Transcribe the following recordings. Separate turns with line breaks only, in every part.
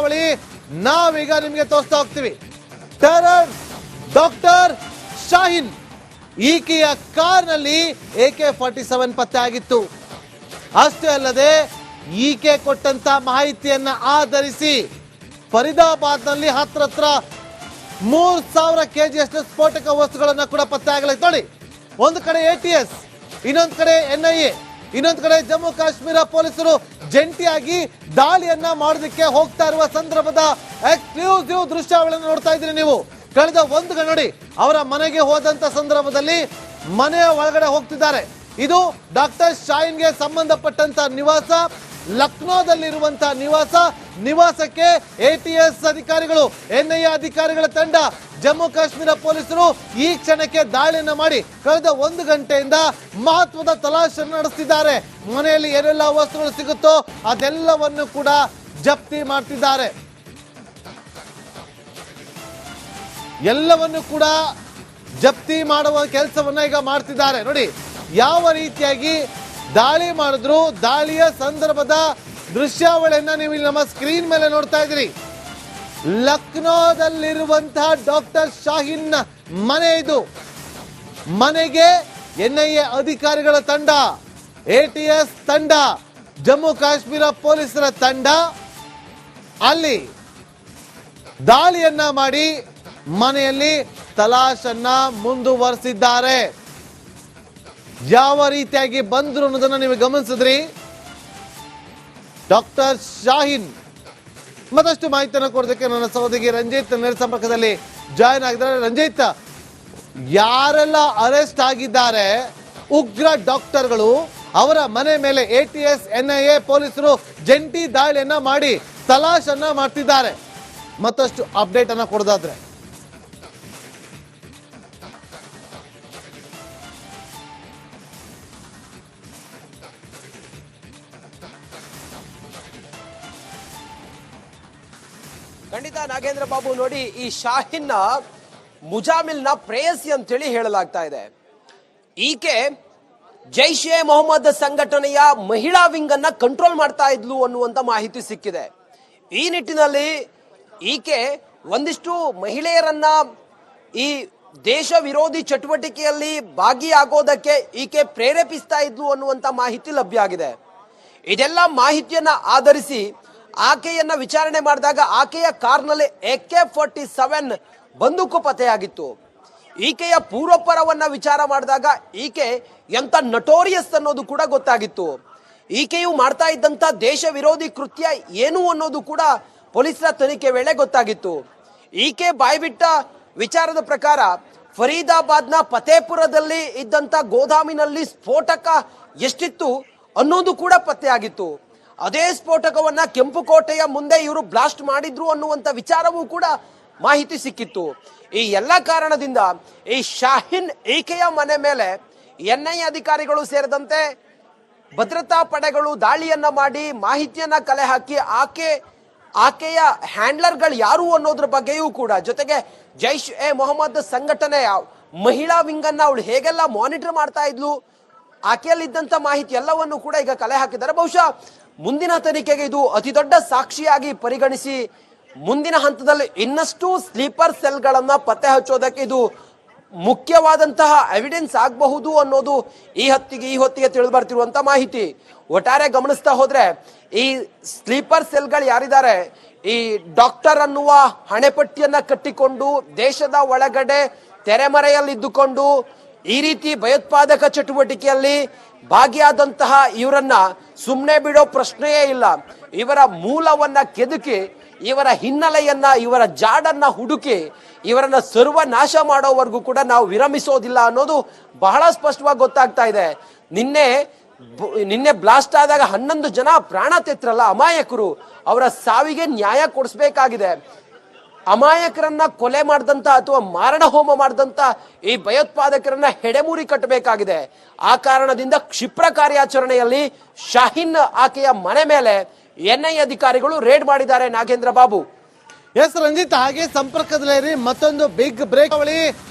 ದೃಶ್ಯಾವಳಿ ನಾವೀಗ ನಿಮಗೆ ತೋರಿಸ್ತಾ ಹೋಗ್ತೀವಿ. ಟೆರರ್ ಡಾಕ್ಟರ್ ಶಾಹಿನ್ ಈಕೆಯ ಕಾರ್ನಲ್ಲಿ AK-47 ಪತ್ತೆ ಆಗಿತ್ತು. ಅಷ್ಟೇ ಅಲ್ಲದೆ ಈಕೆ ಕೊಟ್ಟಂತ ಮಾಹಿತಿಯನ್ನ ಆಧರಿಸಿ ಫರೀದಾಬಾದ್ನಲ್ಲಿ ಹತ್ರ 3000 kg ಸ್ಫೋಟಕ ವಸ್ತುಗಳನ್ನ ಕೂಡ ಪತ್ತೆ ಆಗಲಿದೆ. ನೋಡಿ, ಒಂದು ಕಡೆ ATS, ಇನ್ನೊಂದು ಕಡೆ NIA, ಇನ್ನೊಂದು ಕಡೆ ಜಮ್ಮು ಕಾಶ್ಮೀರ ಪೊಲೀಸರು ಜಂಟಿಯಾಗಿ ದಾಳಿಯನ್ನ ಮಾಡೋದಕ್ಕೆ ಹೋಗ್ತಾ ಇರುವ ಸಂದರ್ಭದ ಎಕ್ಸ್ಕ್ಲೂಸಿವ್ ದೃಶ್ಯಾವಳಿಯನ್ನು ನೋಡ್ತಾ ಇದ್ದೀರಿ ನೀವು. ಕಳೆದ ಒಂದು ಗಂಟೆ ನೋಡಿ, ಅವರ ಮನೆಗೆ ಹೋದಂತ ಸಂದರ್ಭದಲ್ಲಿ ಮನೆಯ ಒಳಗಡೆ ಹೋಗ್ತಿದ್ದಾರೆ. ಇದು ಡಾಕ್ಟರ್ ಶಾಹಿನ್ಗೆ ಸಂಬಂಧಪಟ್ಟಂತ ನಿವಾಸ, ಲಕ್ನೋದಲ್ಲಿರುವಂತಹ ನಿವಾಸಕ್ಕೆ ATS ಅಧಿಕಾರಿಗಳು, NIA ಅಧಿಕಾರಿಗಳ ತಂಡ, ಜಮ್ಮು ಕಾಶ್ಮೀರ ಪೊಲೀಸರು ಈ ಕ್ಷಣಕ್ಕೆ ದಾಳಿಯನ್ನ ಮಾಡಿ ಕಳೆದ ಒಂದು ಗಂಟೆಯಿಂದ ಮಹತ್ವದ ತಲಾಶನ್ನು ನಡೆಸುತ್ತಿದ್ದಾರೆ. ಮನೆಯಲ್ಲಿ ಏನೆಲ್ಲ ವಸ್ತುಗಳು ಸಿಗುತ್ತೋ ಅದೆಲ್ಲವನ್ನು ಕೂಡ ಜಪ್ತಿ ಮಾಡ್ತಿದ್ದಾರೆ. ಎಲ್ಲವನ್ನು ಕೂಡ ಜಪ್ತಿ ಮಾಡುವ ಕೆಲಸವನ್ನ ಈಗ ಮಾಡ್ತಿದ್ದಾರೆ. ನೋಡಿ ಯಾವ ರೀತಿಯಾಗಿ ದಾಳಿ ಮಾಡಿದ್ರು. ದಾಳಿಯ ಸಂದರ್ಭದ ದೃಶ್ಯಾವಳಿಯನ್ನ ನೀವು ಇಲ್ಲಿ ನಮ್ಮ ಸ್ಕ್ರೀನ್ ಮೇಲೆ ನೋಡ್ತಾ ಇದ್ದೀರಿ. ಲಕ್ನೋದಲ್ಲಿರುವಂತಹ ಡಾಕ್ಟರ್ ಶಾಹಿನ್ ಮನೆ ಇದು. ಮನೆಗೆ NIA ಅಧಿಕಾರಿಗಳ ತಂಡ, ATS ತಂಡ, ಜಮ್ಮು ಕಾಶ್ಮೀರ ಪೊಲೀಸರ ತಂಡ ಅಲ್ಲಿ ದಾಳಿಯನ್ನ ಮಾಡಿ ಮನೆಯಲ್ಲಿ ತಲಾಶನ್ನ ಮುಂದುವರೆಸಿದ್ದಾರೆ. ಯಾವ ರೀತಿಯಾಗಿ ಬಂದ್ರು ಅನ್ನೋದನ್ನ ನೀವು ಗಮನಿಸಿದ್ರಿ. ಡಾಕ್ಟರ್ ಶಾಹಿನ್ ಮತ್ತಷ್ಟು ಮಾಹಿತಿಯನ್ನು ಕೊಡೋದಕ್ಕೆ ನನ್ನ ಸಹೋದರಿ ರಂಜಿತ್ ನೇರ ಸಂಪರ್ಕದಲ್ಲಿ ಜಾಯಿನ್ ಆಗಿದ್ದಾರೆ. ರಂಜಿತ್, ಯಾರೆಲ್ಲ ಅರೆಸ್ಟ್ ಆಗಿದ್ದಾರೆ ಉಗ್ರ ಡಾಕ್ಟರ್ಗಳು, ಅವರ ಮನೆ ಮೇಲೆ ATS NIA ಪೊಲೀಸರು ಜಂಟಿ ದಾಳಿಯನ್ನ ಮಾಡಿ ತಲಾಶನ್ನ ಮಾಡ್ತಿದ್ದಾರೆ. ಮತ್ತಷ್ಟು ಅಪ್ಡೇಟ್ ಅನ್ನ ಕೊಡೋದಾದ್ರೆ
ಖಂಡಿತ ನಾಗೇಂದ್ರ ಬಾಬು, ನೋಡಿ ಈ ಶಾಹಿನ್ ಮುಜಾಮಿಲ್ನ ಪ್ರೇಯಸಿ ಅಂತೇಳಿ ಹೇಳಲಾಗ್ತಾ ಇದೆ. ಈಕೆ ಜೈಷ್ ಎ ಮೊಹಮ್ಮದ್ ಸಂಘಟನೆಯ ಮಹಿಳಾ ವಿಂಗ್ ಅನ್ನ ಕಂಟ್ರೋಲ್ ಮಾಡ್ತಾ ಇದ್ಲು ಅನ್ನುವಂತ ಮಾಹಿತಿ ಸಿಕ್ಕಿದೆ. ಈ ನಿಟ್ಟಿನಲ್ಲಿ ಈಕೆ ಒಂದಿಷ್ಟು ಮಹಿಳೆಯರನ್ನ ಈ ದೇಶ ವಿರೋಧಿ ಚಟುವಟಿಕೆಯಲ್ಲಿ ಭಾಗಿಯಾಗೋದಕ್ಕೆ ಈಕೆ ಪ್ರೇರೇಪಿಸ್ತಾ ಇದ್ಲು ಅನ್ನುವಂತ ಮಾಹಿತಿ ಲಭ್ಯ ಆಗಿದೆ. ಇದೆಲ್ಲ ಮಾಹಿತಿಯನ್ನ ಆಧರಿಸಿ ಆಕೆಯನ್ನ ವಿಚಾರಣೆ ಮಾಡಿದಾಗ ಆಕೆಯ ಕಾರ್ನಲ್ಲಿ AK-47 ಬಂದೂಕು ಪತ್ತೆಯಾಗಿತ್ತು. ಈಕೆಯ ಪೂರ್ವಪರವನ್ನ ವಿಚಾರ ಮಾಡಿದಾಗ ಈಕೆ ಎಂತ ನಟೋರಿಯಸ್ ಅನ್ನೋದು ಕೂಡ ಗೊತ್ತಾಗಿತ್ತು. ಈಕೆಯು ಮಾಡ್ತಾ ಇದ್ದಂತ ದೇಶ ವಿರೋಧಿ ಕೃತ್ಯ ಏನು ಅನ್ನೋದು ಕೂಡ ಪೊಲೀಸರ ತನಿಖೆ ವೇಳೆ ಗೊತ್ತಾಗಿತ್ತು. ಈಕೆ ಬಾಯ್ಬಿಟ್ಟ ವಿಚಾರದ ಪ್ರಕಾರ ಫರೀದಾಬಾದ್ನ ಫತೇಪುರದಲ್ಲಿ ಇದ್ದಂತ ಗೋದಾಮಿನಲ್ಲಿ ಸ್ಫೋಟಕ ಎಷ್ಟಿತ್ತು ಅನ್ನೋದು ಕೂಡ ಪತ್ತೆಯಾಗಿತ್ತು. ಅದೇ ಸ್ಫೋಟಕವನ್ನ ಕೆಂಪುಕೋಟೆಯ ಮುಂದೆ ಇವರು ಬ್ಲಾಸ್ಟ್ ಮಾಡಿದ್ರು ಅನ್ನುವಂತ ವಿಚಾರವೂ ಕೂಡ ಮಾಹಿತಿ ಸಿಕ್ಕಿತ್ತು. ಈ ಎಲ್ಲ ಕಾರಣದಿಂದ ಈ ಶಾಹಿನ್ ಈಕೆಯ ಮನೆ ಮೇಲೆ NIA ಅಧಿಕಾರಿಗಳು ಸೇರಿದಂತೆ ಭದ್ರತಾ ಪಡೆಗಳು ದಾಳಿಯನ್ನ ಮಾಡಿ ಮಾಹಿತಿಯನ್ನ ಕಲೆ ಹಾಕಿ ಆಕೆಯ ಹ್ಯಾಂಡ್ಲರ್ಗಳು ಯಾರು ಅನ್ನೋದ್ರ ಬಗ್ಗೆಯೂ ಕೂಡ, ಜೊತೆಗೆ ಜೈಷ್ ಎ ಮೊಹಮ್ಮದ್ ಸಂಘಟನೆಯ ಮಹಿಳಾ ವಿಂಗ್ ಅನ್ನ ಅವಳು ಹೇಗೆಲ್ಲ ಮಾನಿಟರ್ ಮಾಡ್ತಾ ಇದ್ಲು, ಆಕೆಯಲ್ಲಿದ್ದಂತ ಮಾಹಿತಿ ಎಲ್ಲವನ್ನು ಕೂಡ ಈಗ ಕಲೆ ಹಾಕಿದ್ದಾರೆ. ಬಹುಶಃ ಮುಂದಿನ ತನಿಖೆಗೆ ಇದು ಅತಿ ದೊಡ್ಡ ಸಾಕ್ಷಿಯಾಗಿ ಪರಿಗಣಿಸಿ ಮುಂದಿನ ಹಂತದಲ್ಲಿ ಇನ್ನಷ್ಟು ಸ್ಲೀಪರ್ ಸೆಲ್ಗಳನ್ನ ಪತ್ತೆ ಹಚ್ಚೋದಕ್ಕೆ ಇದು ಮುಖ್ಯವಾದಂತಹ ಎವಿಡೆನ್ಸ್ ಆಗಬಹುದು ಅನ್ನೋದು ಈ ಹೊತ್ತಿಗೆ ತಿಳಿದು ಬರ್ತಿರುವಂತ ಮಾಹಿತಿ. ಒಟ್ಟಾರೆ ಗಮನಿಸ್ತಾ ಹೋದ್ರೆ ಈ ಸ್ಲೀಪರ್ ಸೆಲ್ಗಳು ಯಾರಿದ್ದಾರೆ, ಈ ಡಾಕ್ಟರ್ ಅನ್ನುವ ಹಣೆಪಟ್ಟಿಯನ್ನ ಕಟ್ಟಿಕೊಂಡು ದೇಶದ ಒಳಗಡೆ ತೆರೆಮರೆಯಲ್ಲಿದ್ದುಕೊಂಡು ಈ ರೀತಿ ಭಯೋತ್ಪಾದಕ ಚಟುವಟಿಕೆಯಲ್ಲಿ ಭಾಗಿಯಾದಂತಹ ಇವರನ್ನ ಸುಮ್ಮನೆ ಬಿಡೋ ಪ್ರಶ್ನೆಯೇ ಇಲ್ಲ. ಇವರ ಮೂಲವನ್ನ ಕೆದಕಿ, ಇವರ ಹಿನ್ನೆಲೆಯನ್ನ, ಇವರ ಜಾಡನ್ನ ಹುಡುಕಿ ಇವರನ್ನ ಸರ್ವನಾಶ ಮಾಡೋವರೆಗೂ ಕೂಡ ನಾವು ವಿರಮಿಸೋದಿಲ್ಲ ಅನ್ನೋದು ಬಹಳ ಸ್ಪಷ್ಟವಾಗಿ ಗೊತ್ತಾಗ್ತಾ ಇದೆ. ನಿನ್ನೆ ಬ್ಲಾಸ್ಟ್ ಆದಾಗ 11 ಜನ ಪ್ರಾಣ ತೆತ್ತರಲ್ಲ ಅಮಾಯಕರು, ಅವರ ಸಾವಿಗೆ ನ್ಯಾಯ ಕೊಡಿಸಬೇಕಾಗಿದೆ. ಅಮಾಯಕರನ್ನ ಕೊಲೆ ಮಾಡಿದಂತ ಅಥವಾ ಮಾರಣ ಹೋಮ ಮಾಡಿದಂತ ಈ ಭಯೋತ್ಪಾದಕರನ್ನ ಹೆಡೆಮೂರಿ ಕಟ್ಟಬೇಕಾಗಿದೆ. ಆ ಕಾರಣದಿಂದ ಕ್ಷಿಪ್ರ ಕಾರ್ಯಾಚರಣೆಯಲ್ಲಿ ಶಾಹಿನ್ ಆಕೆಯ ಮನೆ ಮೇಲೆ NIA ಅಧಿಕಾರಿಗಳು ರೇಡ್ ಮಾಡಿದ್ದಾರೆ. ನಾಗೇಂದ್ರ ಬಾಬು.
ಎಸ್ ರಂಜಿತ್, ಹಾಗೆ ಸಂಪರ್ಕದಲ್ಲಿ ಮತ್ತೊಂದು ಬಿಗ್ ಬ್ರೇಕ್ ಅವಳಿ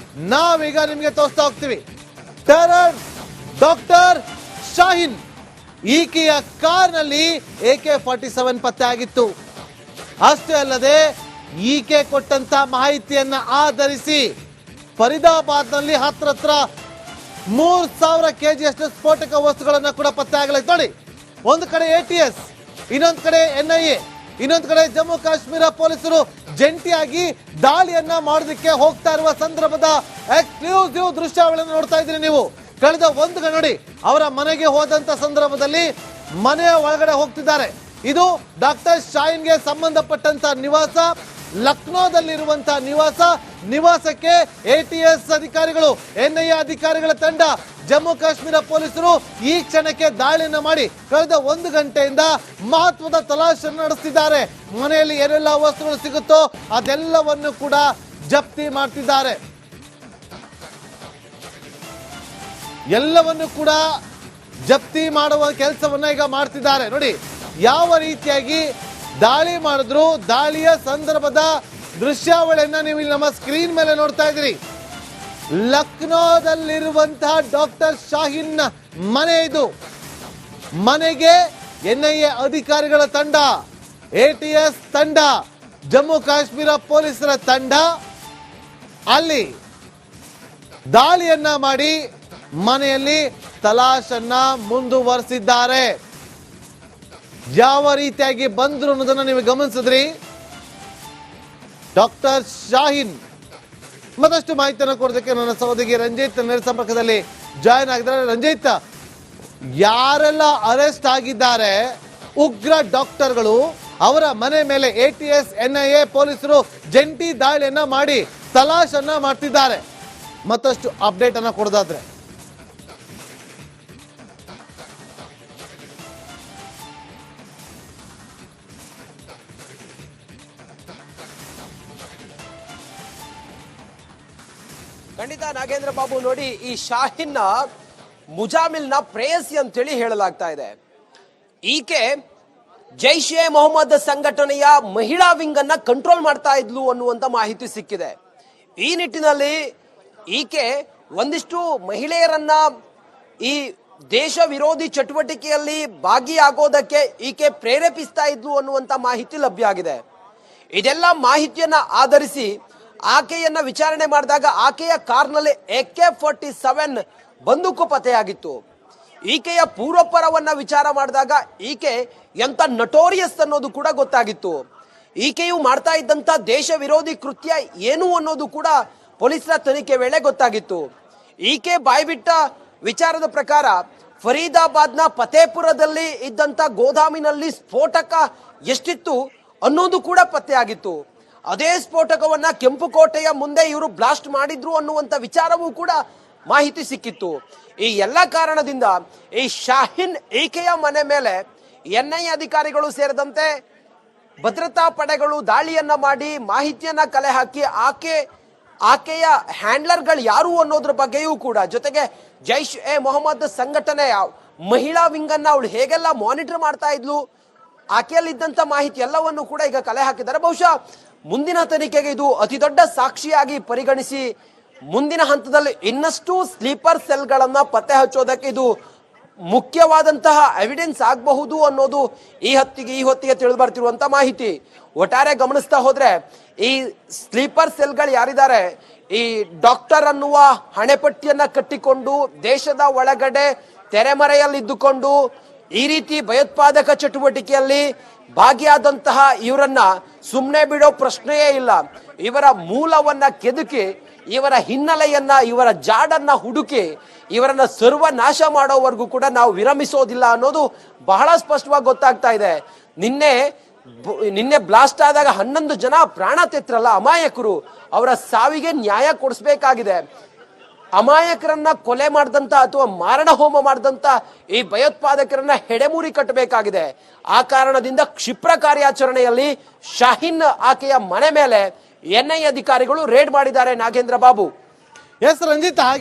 ನಾವೀಗ ನಿಮಗೆ ತೋರಿಸ್ತಾ ಹೋಗ್ತೀವಿ. ಟೆರರ್ ಡಾಕ್ಟರ್ ಶಾಹಿನ್ ಈಕೆಯ ಕಾರ್ನಲ್ಲಿ AK-47 ಪತ್ತೆ ಆಗಿತ್ತು. ಅಷ್ಟೇ ಅಲ್ಲದೆ ಈಕೆ ಕೊಟ್ಟಂತ ಮಾಹಿತಿಯನ್ನ ಆಧರಿಸಿ ಫರೀದಾಬಾದ್ನಲ್ಲಿ ಹತ್ರ 3000 ಕೆಜಿಯಷ್ಟು ಸ್ಫೋಟಕ ವಸ್ತುಗಳನ್ನ ಕೂಡ ಪತ್ತೆ ಆಗಲಿದೆ. ನೋಡಿ, ಒಂದು ಕಡೆ ATS, ಇನ್ನೊಂದು ಕಡೆ NIA, ಇನ್ನೊಂದು ಕಡೆ ಜಮ್ಮು ಕಾಶ್ಮೀರ ಪೊಲೀಸರು ಜಂಟಿಯಾಗಿ ದಾಳಿಯನ್ನ ಮಾಡೋದಕ್ಕೆ ಹೋಗ್ತಾ ಇರುವ ಸಂದರ್ಭದ ಎಕ್ಸ್ಕ್ಲೂಸಿವ್ ದೃಶ್ಯಾವಳಿಯನ್ನು ನೋಡ್ತಾ ಇದ್ದೀರಿ ನೀವು. ಕಳೆದ ಒಂದು ಗಂಟೆ ನೋಡಿ, ಅವರ ಮನೆಗೆ ಹೋದಂತ ಸಂದರ್ಭದಲ್ಲಿ ಮನೆಯ ಒಳಗಡೆ ಹೋಗ್ತಿದ್ದಾರೆ. ಇದು ಡಾಕ್ಟರ್ ಶಾಹಿನ್ಗೆ ಸಂಬಂಧಪಟ್ಟಂತ ನಿವಾಸ, ಲಕ್ನೋದಲ್ಲಿರುವಂತಹ ನಿವಾಸಕ್ಕೆ ATS ಅಧಿಕಾರಿಗಳು, NIA ಅಧಿಕಾರಿಗಳ ತಂಡ, ಜಮ್ಮು ಕಾಶ್ಮೀರ ಪೊಲೀಸರು ಈ ಕ್ಷಣಕ್ಕೆ ದಾಳಿಯನ್ನ ಮಾಡಿ ಕಳೆದ 1 ಗಂಟೆಯಿಂದ ಮಹತ್ವದ ತಲಾಶನ್ನು ನಡೆಸುತ್ತಿದ್ದಾರೆ. ಮನೆಯಲ್ಲಿ ಏನೆಲ್ಲ ವಸ್ತುಗಳು ಸಿಗುತ್ತೋ ಅದೆಲ್ಲವನ್ನು ಕೂಡ ಜಪ್ತಿ ಮಾಡ್ತಿದ್ದಾರೆ. ಎಲ್ಲವನ್ನು ಕೂಡ ಜಪ್ತಿ ಮಾಡುವ ಕೆಲಸವನ್ನ ಈಗ ಮಾಡ್ತಿದ್ದಾರೆ. ನೋಡಿ ಯಾವ ರೀತಿಯಾಗಿ ದಾಳಿ ಮಾಡಿದ್ರು. ದಾಳಿಯ ಸಂದರ್ಭದ ದೃಶ್ಯಾವಳಿಯನ್ನ ನೀವು ಇಲ್ಲಿ ನಮ್ಮ ಸ್ಕ್ರೀನ್ ಮೇಲೆ ನೋಡ್ತಾ ಇದ್ದೀರಿ. ಲಕ್ನೋದಲ್ಲಿರುವಂತಹ ಡಾಕ್ಟರ್ ಶಾಹಿನ್ ಮನೆ ಇದು. ಮನೆಗೆ NIA ಅಧಿಕಾರಿಗಳ ತಂಡ, ATS ತಂಡ, ಜಮ್ಮು ಕಾಶ್ಮೀರ ಪೊಲೀಸರ ತಂಡ ಅಲ್ಲಿ ದಾಳಿಯನ್ನ ಮಾಡಿ ಮನೆಯಲ್ಲಿ ತಲಾಶನ್ನ ಮುಂದುವರೆಸಿದ್ದಾರೆ. ಯಾವ ರೀತಿಯಾಗಿ ಬಂದ್ರು ಅನ್ನೋದನ್ನ ನೀವು ಗಮನಿಸಿದ್ರಿ. ಡಾಕ್ಟರ್ ಶಾಹಿನ್ ಮತ್ತಷ್ಟು ಮಾಹಿತಿಯನ್ನು ಕೊಡೋದಕ್ಕೆ ನನ್ನ ಸಹೋದರಿ ರಂಜಿತ್ ನೇರ ಸಂಪರ್ಕದಲ್ಲಿ ಜಾಯಿನ್ ಆಗಿದ್ದಾರೆ. ರಂಜಿತ್, ಯಾರೆಲ್ಲ ಅರೆಸ್ಟ್ ಆಗಿದ್ದಾರೆ ಉಗ್ರ ಡಾಕ್ಟರ್ಗಳು, ಅವರ ಮನೆ ಮೇಲೆ ATS NIA ಪೊಲೀಸರು ಜಂಟಿ ದಾಳಿಯನ್ನ ಮಾಡಿ ತಲಾಶನ್ನ ಮಾಡ್ತಿದ್ದಾರೆ. ಮತ್ತಷ್ಟು ಅಪ್ಡೇಟ್ ಅನ್ನ ಕೊಡೋದಾದ್ರೆ
ಖಂಡಿತ ನಾಗೇಂದ್ರ ಬಾಬು, ನೋಡಿ ಈ ಶಾಹಿನ್ ಮುಜಾಮಿಲ್ನ ಪ್ರೇಯಸಿ ಅಂತೇಳಿ ಹೇಳಲಾಗ್ತಾ ಇದೆ. ಈಕೆ ಜೈಷೆ ಮೊಹಮ್ಮದ್ ಸಂಘಟನೆಯ ಮಹಿಳಾ ವಿಂಗ್ ಅನ್ನ ಕಂಟ್ರೋಲ್ ಮಾಡ್ತಾ ಇದ್ಲು ಅನ್ನುವಂತ ಮಾಹಿತಿ ಸಿಕ್ಕಿದೆ. ಈ ನಿಟ್ಟಿನಲ್ಲಿ ಈಕೆ ಒಂದಿಷ್ಟು ಮಹಿಳೆಯರನ್ನ ಈ ದೇಶ ವಿರೋಧಿ ಚಟುವಟಿಕೆಯಲ್ಲಿ ಭಾಗಿಯಾಗೋದಕ್ಕೆ ಈಕೆ ಪ್ರೇರೇಪಿಸ್ತಾ ಇದ್ಲು ಅನ್ನುವಂತ ಮಾಹಿತಿ ಲಭ್ಯ ಆಗಿದೆ. ಇದೆಲ್ಲ ಮಾಹಿತಿಯನ್ನ ಆಧರಿಸಿ ಆಕೆಯನ್ನ ವಿಚಾರಣೆ ಮಾಡಿದಾಗ ಆಕೆಯ ಕಾರ್ನಲ್ಲಿ AK-47 ಬಂದೂಕು ಪತ್ತೆಯಾಗಿತ್ತು. ಈಕೆಯ ಪೂರ್ವಪರವನ್ನ ವಿಚಾರ ಮಾಡಿದಾಗ ಈಕೆ ಎಂತ ನಟೋರಿಯಸ್ ಅನ್ನೋದು ಕೂಡ ಗೊತ್ತಾಗಿತ್ತು. ಈಕೆಯು ಮಾಡ್ತಾ ಇದ್ದಂತ ದೇಶ ವಿರೋಧಿ ಕೃತ್ಯ ಏನು ಅನ್ನೋದು ಕೂಡ ಪೊಲೀಸರ ತನಿಖೆ ವೇಳೆ ಗೊತ್ತಾಗಿತ್ತು. ಈಕೆ ಬಾಯ್ಬಿಟ್ಟ ವಿಚಾರದ ಪ್ರಕಾರ ಫರೀದಾಬಾದ್ನ ಫತೇಪುರದಲ್ಲಿ ಇದ್ದಂತ ಗೋದಾಮಿನಲ್ಲಿ ಸ್ಫೋಟಕ ಎಷ್ಟಿತ್ತು ಅನ್ನೋದು ಕೂಡ ಪತ್ತೆಯಾಗಿತ್ತು. ಅದೇ ಸ್ಫೋಟಕವನ್ನ ಕೆಂಪುಕೋಟೆಯ ಮುಂದೆ ಇವರು ಬ್ಲಾಸ್ಟ್ ಮಾಡಿದ್ರು ಅನ್ನುವಂತ ವಿಚಾರವೂ ಕೂಡ ಮಾಹಿತಿ ಸಿಕ್ಕಿತ್ತು. ಈ ಎಲ್ಲ ಕಾರಣದಿಂದ ಈ ಶಾಹಿನ್ ಈಕೆಯ ಮನೆ ಮೇಲೆ NIA ಅಧಿಕಾರಿಗಳು ಸೇರಿದಂತೆ ಭದ್ರತಾ ಪಡೆಗಳು ದಾಳಿಯನ್ನ ಮಾಡಿ ಮಾಹಿತಿಯನ್ನ ಕಲೆ ಹಾಕಿ ಆಕೆಯ ಹ್ಯಾಂಡ್ಲರ್ಗಳು ಯಾರು ಅನ್ನೋದ್ರ ಬಗ್ಗೆಯೂ ಕೂಡ, ಜೊತೆಗೆ ಜೈಷ್-ಎ ಮೊಹಮ್ಮದ್ ಸಂಘಟನೆಯ ಮಹಿಳಾ ವಿಂಗ್ ಅನ್ನ ಅವಳು ಹೇಗೆಲ್ಲ ಮಾನಿಟರ್ ಮಾಡ್ತಾ ಇದ್ಲು, ಆಕೆಯಲ್ಲಿದ್ದಂತ ಮಾಹಿತಿ ಎಲ್ಲವನ್ನು ಕೂಡ ಈಗ ಕಲೆ ಹಾಕಿದ್ದಾರೆ. ಬಹುಶಃ ಮುಂದಿನ ತನಿಖೆಗೆ ಇದು ಅತಿ ದೊಡ್ಡ ಸಾಕ್ಷಿಯಾಗಿ ಪರಿಗಣಿಸಿ ಮುಂದಿನ ಹಂತದಲ್ಲಿ ಇನ್ನಷ್ಟು ಸ್ಲೀಪರ್ ಸೆಲ್ಗಳನ್ನ ಪತ್ತೆ ಹಚ್ಚೋದಕ್ಕೆ ಇದು ಮುಖ್ಯವಾದಂತಹ ಎವಿಡೆನ್ಸ್ ಆಗಬಹುದು ಅನ್ನೋದು ಈ ಹೊತ್ತಿಗೆ ತಿಳಿದು ಬರ್ತಿರುವಂತ ಮಾಹಿತಿ. ಒಟ್ಟಾರೆ ಗಮನಿಸ್ತಾ ಹೋದ್ರೆ ಈ ಸ್ಲೀಪರ್ ಸೆಲ್ಗಳು ಯಾರಿದ್ದಾರೆ, ಈ ಡಾಕ್ಟರ್ ಅನ್ನುವ ಹಣೆಪಟ್ಟಿಯನ್ನ ಕಟ್ಟಿಕೊಂಡು ದೇಶದ ಒಳಗಡೆ ತೆರೆಮರೆಯಲ್ಲಿದ್ದುಕೊಂಡು ಈ ರೀತಿ ಭಯೋತ್ಪಾದಕ ಚಟುವಟಿಕೆಯಲ್ಲಿ ಭಾಗಿಯಾದಂತಹ ಇವರನ್ನ ಸುಮ್ಮನೆ ಬಿಡೋ ಪ್ರಶ್ನೆಯೇ ಇಲ್ಲ. ಇವರ ಮೂಲವನ್ನ ಕೆದಕಿ, ಇವರ ಹಿನ್ನೆಲೆಯನ್ನ, ಇವರ ಜಾಡನ್ನ ಹುಡುಕಿ ಇವರನ್ನ ಸರ್ವನಾಶ ಮಾಡೋವರೆಗೂ ಕೂಡ ನಾವು ವಿರಮಿಸೋದಿಲ್ಲ ಅನ್ನೋದು ಬಹಳ ಸ್ಪಷ್ಟವಾಗಿ ಗೊತ್ತಾಗ್ತಾ ಇದೆ. ನಿನ್ನೆ ಬ್ಲಾಸ್ಟ್ ಆದಾಗ 11 ಜನ ಪ್ರಾಣ ತೆತ್ತರಲ್ಲ ಅಮಾಯಕರು, ಅವರ ಸಾವಿಗೆ ನ್ಯಾಯ ಕೊಡಿಸಬೇಕಾಗಿದೆ. ಅಮಾಯಕರನ್ನ ಕೊಲೆ ಮಾಡಿದಂತ ಅಥವಾ ಮಾರಣ ಹೋಮ ಮಾಡಿದಂತ ಈ ಭಯೋತ್ಪಾದಕರನ್ನ ಹೆಡೆಮೂರಿ ಕಟ್ಟಬೇಕಾಗಿದೆ. ಆ ಕಾರಣದಿಂದ ಕ್ಷಿಪ್ರ ಕಾರ್ಯಾಚರಣೆಯಲ್ಲಿ ಶಾಹಿನ್ ಆಕೆಯ ಮನೆ ಮೇಲೆ NIA ಅಧಿಕಾರಿಗಳು ರೇಡ್ ಮಾಡಿದ್ದಾರೆ. ನಾಗೇಂದ್ರ ಬಾಬು.
ಎಸ್ ರಂಜಿತ್, ಹಾಗೆ